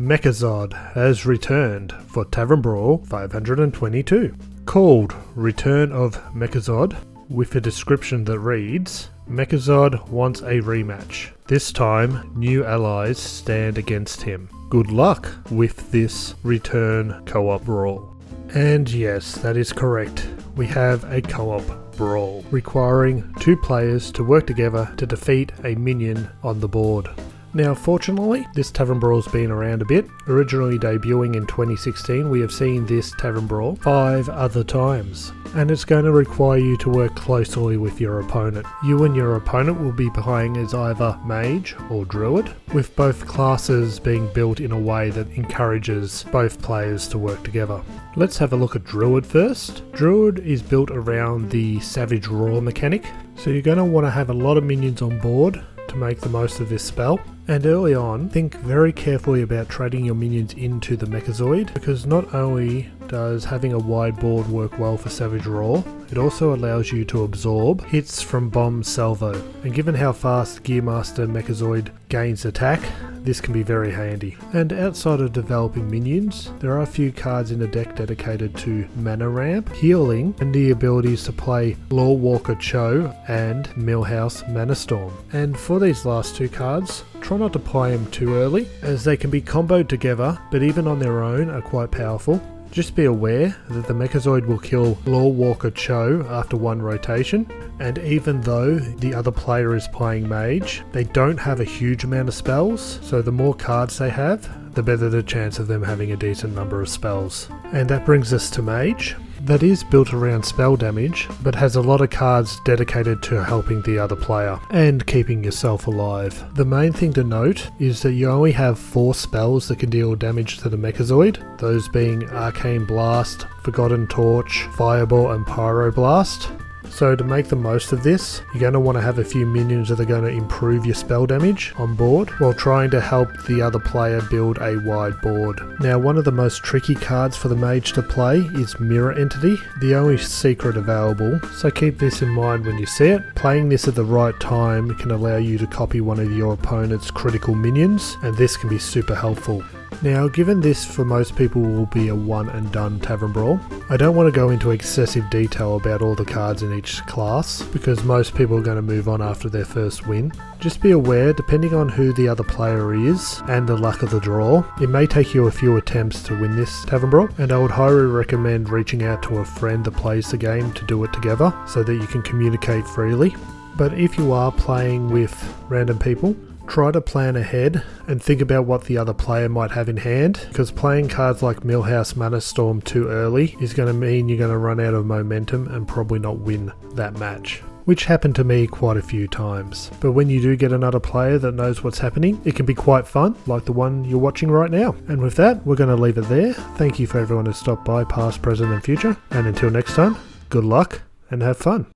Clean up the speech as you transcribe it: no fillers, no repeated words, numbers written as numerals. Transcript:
Mechazod has returned for Tavern Brawl 522. Called Return of Mechazod, with a description that reads, Mechazod wants a rematch. This time, new allies stand against him. Good luck with this return co-op brawl. And yes, that is correct. We have a co-op brawl, requiring two players to work together to defeat a minion on the board. Now fortunately, this Tavern Brawl's been around a bit. Originally debuting in 2016, we have seen this Tavern Brawl 5 other times. And it's going to require you to work closely with your opponent. You and your opponent will be playing as either Mage or Druid, with both classes being built in a way that encourages both players to work together. Let's have a look at Druid first. Druid is built around the Savage Roar mechanic, so you're going to want to have a lot of minions on board to make the most of this spell. And early on, think very carefully about trading your minions into the Mechazod, because not only does having a wide board work well for Savage Roar, it also allows you to absorb hits from Bomb Salvo. And given how fast Gearmaster Mechazod gains attack, this can be very handy. And outside of developing minions, there are a few cards in the deck dedicated to mana ramp, healing, and the abilities to play Lorewalker Cho and Millhouse Mana Storm. And for these last two cards, try not to play them too early, as they can be comboed together, but even on their own are quite powerful. Just be aware that the Mechazod will kill Lorewalker Cho after one rotation, and even though the other player is playing Mage, they don't have a huge amount of spells, so the more cards they have, the better the chance of them having a decent number of spells. And that brings us to Mage. That is built around spell damage, but has a lot of cards dedicated to helping the other player and keeping yourself alive. The main thing to note is that you only have 4 spells that can deal damage to the Mechazod, those being Arcane Blast, Forgotten Torch, Fireball and Pyroblast. So to make the most of this, you're going to want to have a few minions that are going to improve your spell damage on board, while trying to help the other player build a wide board. Now, one of the most tricky cards for the Mage to play is Mirror Entity, the only secret available, so keep this in mind when you see it. Playing this at the right time can allow you to copy one of your opponent's critical minions, and this can be super helpful. Now, given this for most people will be a one and done Tavern Brawl, I don't want to go into excessive detail about all the cards in each class, because most people are going to move on after their first win. Just be aware, depending on who the other player is and the luck of the draw, it may take you a few attempts to win this Tavern Brawl, and I would highly recommend reaching out to a friend that plays the game to do it together, so that you can communicate freely. But if you are playing with random people, try to plan ahead and think about what the other player might have in hand, because playing cards like Millhouse Mana Storm too early is going to mean you're going to run out of momentum and probably not win that match, which happened to me quite a few times. But when you do get another player that knows what's happening, it can be quite fun, like the one you're watching right now. And with that, we're going to leave it there. Thank you for everyone who stopped by, past, present and future, and until next time, good luck and have fun.